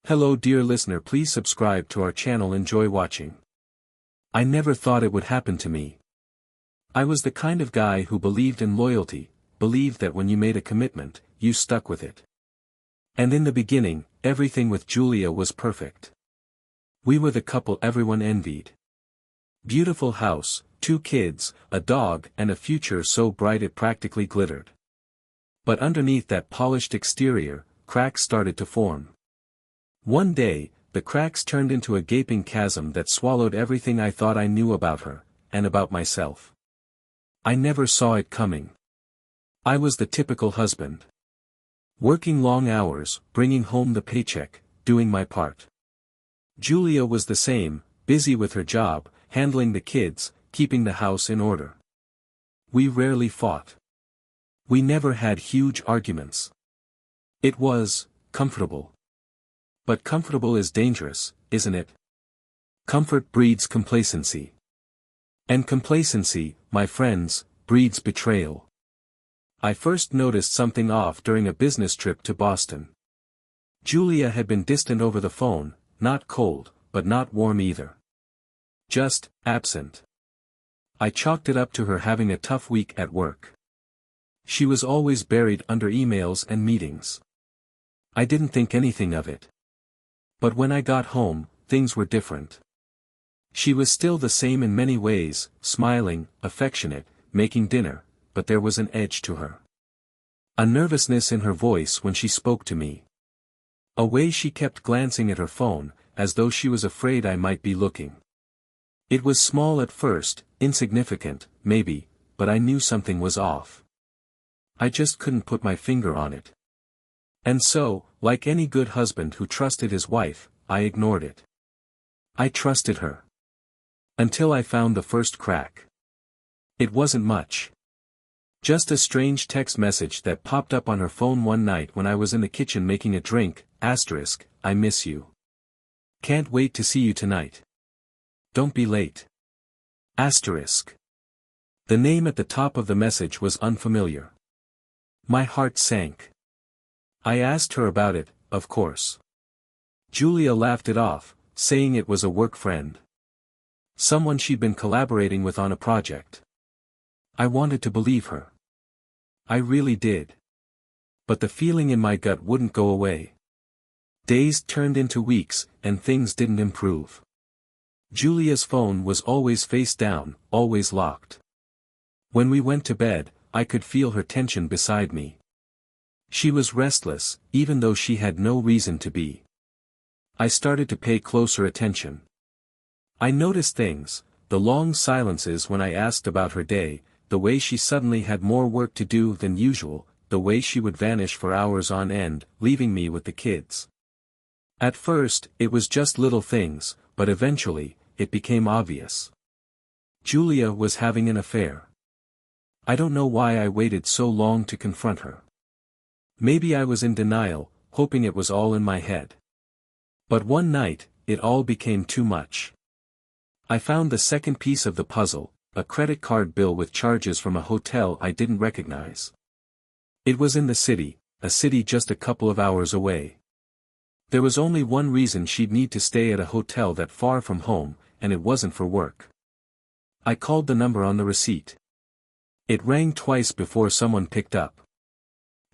Hello dear listener, please subscribe to our channel. Enjoy watching. I never thought it would happen to me. I was the kind of guy who believed in loyalty, believed that when you made a commitment, you stuck with it. And in the beginning, everything with Julia was perfect. We were the couple everyone envied. Beautiful house, 2 kids, a dog, and a future so bright it practically glittered. But underneath that polished exterior, cracks started to form. One day, the cracks turned into a gaping chasm that swallowed everything I thought I knew about her, and about myself. I never saw it coming. I was the typical husband. Working long hours, bringing home the paycheck, doing my part. Julia was the same, busy with her job, handling the kids, keeping the house in order. We rarely fought. We never had huge arguments. It was comfortable. But comfortable is dangerous, isn't it? Comfort breeds complacency. And complacency, my friends, breeds betrayal. I first noticed something off during a business trip to Boston. Julia had been distant over the phone, not cold, but not warm either. Just absent. I chalked it up to her having a tough week at work. She was always buried under emails and meetings. I didn't think anything of it. But when I got home, things were different. She was still the same in many ways, smiling, affectionate, making dinner, but there was an edge to her. A nervousness in her voice when she spoke to me. A way she kept glancing at her phone, as though she was afraid I might be looking. It was small at first, insignificant, maybe, but I knew something was off. I just couldn't put my finger on it. And so, like any good husband who trusted his wife, I ignored it. I trusted her. Until I found the first crack. It wasn't much. Just a strange text message that popped up on her phone one night when I was in the kitchen making a drink, *, I miss you. Can't wait to see you tonight. Don't be late. *. The name at the top of the message was unfamiliar. My heart sank. I asked her about it, of course. Julia laughed it off, saying it was a work friend. Someone she'd been collaborating with on a project. I wanted to believe her. I really did. But the feeling in my gut wouldn't go away. Days turned into weeks, and things didn't improve. Julia's phone was always face down, always locked. When we went to bed, I could feel her tension beside me. She was restless, even though she had no reason to be. I started to pay closer attention. I noticed things, the long silences when I asked about her day, the way she suddenly had more work to do than usual, the way she would vanish for hours on end, leaving me with the kids. At first, it was just little things, but eventually, it became obvious. Julia was having an affair. I don't know why I waited so long to confront her. Maybe I was in denial, hoping it was all in my head. But one night, it all became too much. I found the second piece of the puzzle, a credit card bill with charges from a hotel I didn't recognize. It was in the city, a city just a couple of hours away. There was only one reason she'd need to stay at a hotel that far from home, and it wasn't for work. I called the number on the receipt. It rang twice before someone picked up.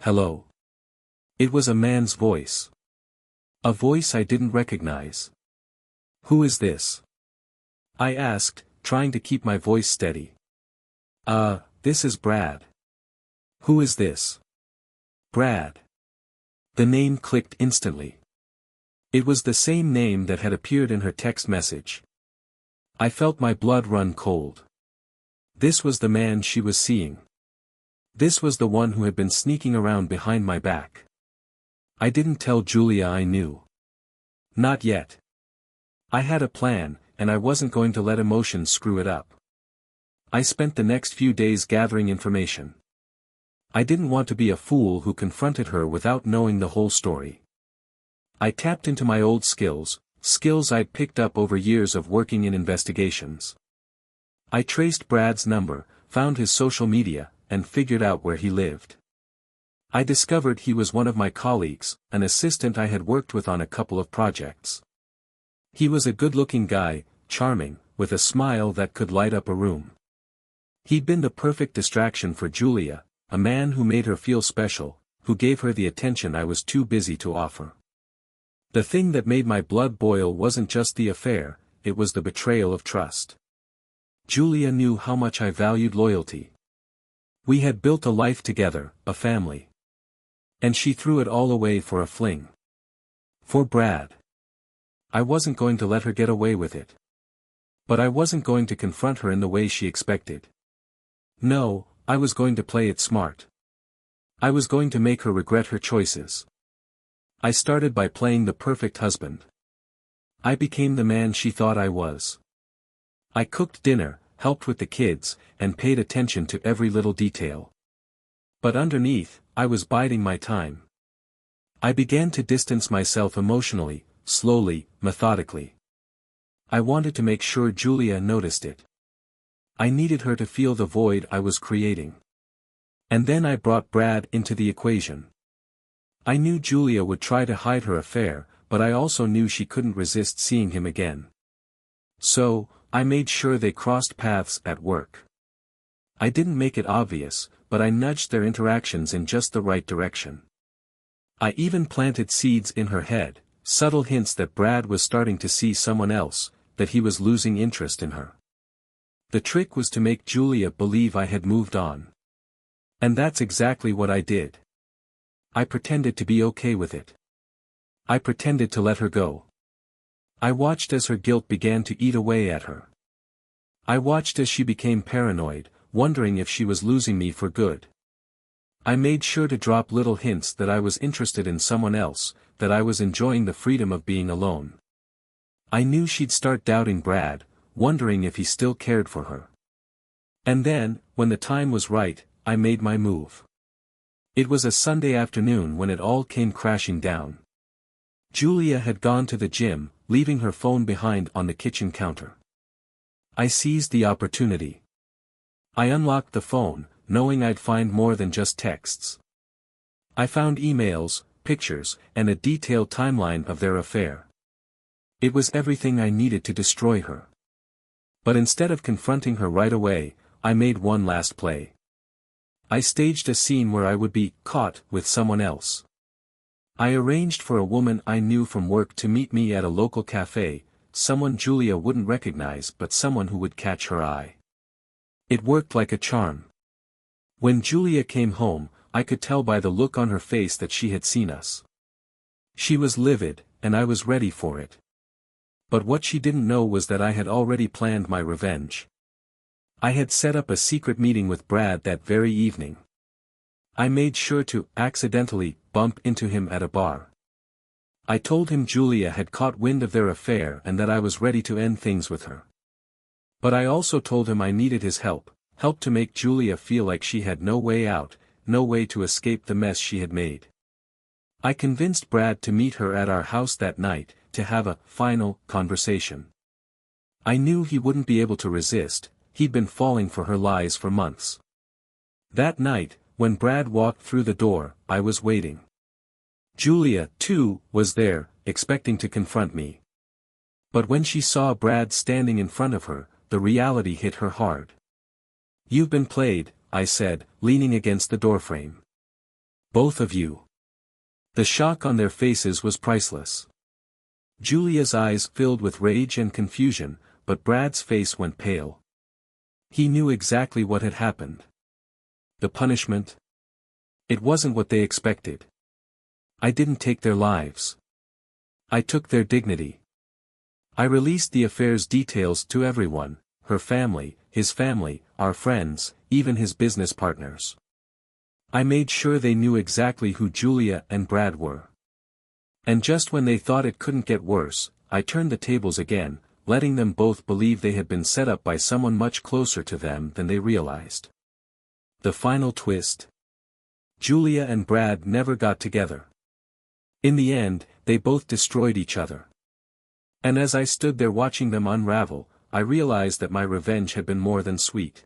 Hello. It was a man's voice. A voice I didn't recognize. Who is this? I asked, trying to keep my voice steady. This is Brad. Who is this? Brad. The name clicked instantly. It was the same name that had appeared in her text message. I felt my blood run cold. This was the man she was seeing. This was the one who had been sneaking around behind my back. I didn't tell Julia I knew. Not yet. I had a plan, and I wasn't going to let emotions screw it up. I spent the next few days gathering information. I didn't want to be a fool who confronted her without knowing the whole story. I tapped into my old skills I'd picked up over years of working in investigations. I traced Brad's number, found his social media, and figured out where he lived. I discovered he was one of my colleagues, an assistant I had worked with on a couple of projects. He was a good-looking guy, charming, with a smile that could light up a room. He'd been the perfect distraction for Julia, a man who made her feel special, who gave her the attention I was too busy to offer. The thing that made my blood boil wasn't just the affair, it was the betrayal of trust. Julia knew how much I valued loyalty. We had built a life together, a family. And she threw it all away for a fling. For Brad. I wasn't going to let her get away with it. But I wasn't going to confront her in the way she expected. No, I was going to play it smart. I was going to make her regret her choices. I started by playing the perfect husband. I became the man she thought I was. I cooked dinner, helped with the kids, and paid attention to every little detail. But underneath, I was biding my time. I began to distance myself emotionally, slowly, methodically. I wanted to make sure Julia noticed it. I needed her to feel the void I was creating. And then I brought Brad into the equation. I knew Julia would try to hide her affair, but I also knew she couldn't resist seeing him again. So, I made sure they crossed paths at work. I didn't make it obvious, but I nudged their interactions in just the right direction. I even planted seeds in her head, subtle hints that Brad was starting to see someone else, that he was losing interest in her. The trick was to make Julia believe I had moved on. And that's exactly what I did. I pretended to be okay with it. I pretended to let her go. I watched as her guilt began to eat away at her. I watched as she became paranoid, wondering if she was losing me for good. I made sure to drop little hints that I was interested in someone else, that I was enjoying the freedom of being alone. I knew she'd start doubting Brad, wondering if he still cared for her. And then, when the time was right, I made my move. It was a Sunday afternoon when it all came crashing down. Julia had gone to the gym, leaving her phone behind on the kitchen counter. I seized the opportunity. I unlocked the phone, knowing I'd find more than just texts. I found emails, pictures, and a detailed timeline of their affair. It was everything I needed to destroy her. But instead of confronting her right away, I made one last play. I staged a scene where I would be caught with someone else. I arranged for a woman I knew from work to meet me at a local cafe, someone Julia wouldn't recognize but someone who would catch her eye. It worked like a charm. When Julia came home, I could tell by the look on her face that she had seen us. She was livid, and I was ready for it. But what she didn't know was that I had already planned my revenge. I had set up a secret meeting with Brad that very evening. I made sure to accidentally bump into him at a bar. I told him Julia had caught wind of their affair and that I was ready to end things with her. But I also told him I needed his help to make Julia feel like she had no way out, no way to escape the mess she had made. I convinced Brad to meet her at our house that night, to have a final conversation. I knew he wouldn't be able to resist, he'd been falling for her lies for months. That night, when Brad walked through the door, I was waiting. Julia, too, was there, expecting to confront me. But when she saw Brad standing in front of her, the reality hit her hard. "You've been played," I said, leaning against the doorframe. "Both of you." The shock on their faces was priceless. Julia's eyes filled with rage and confusion, but Brad's face went pale. He knew exactly what had happened. The punishment? It wasn't what they expected. I didn't take their lives. I took their dignity. I released the affair's details to everyone, her family, his family, our friends, even his business partners. I made sure they knew exactly who Julia and Brad were. And just when they thought it couldn't get worse, I turned the tables again, letting them both believe they had been set up by someone much closer to them than they realized. The final twist? Julia and Brad never got together. In the end, they both destroyed each other. And as I stood there watching them unravel, I realized that my revenge had been more than sweet.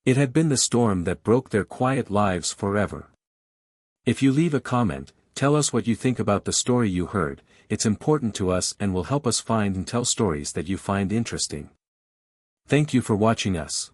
It had been the storm that broke their quiet lives forever. If you leave a comment, tell us what you think about the story you heard. It's important to us and will help us find and tell stories that you find interesting. Thank you for watching us.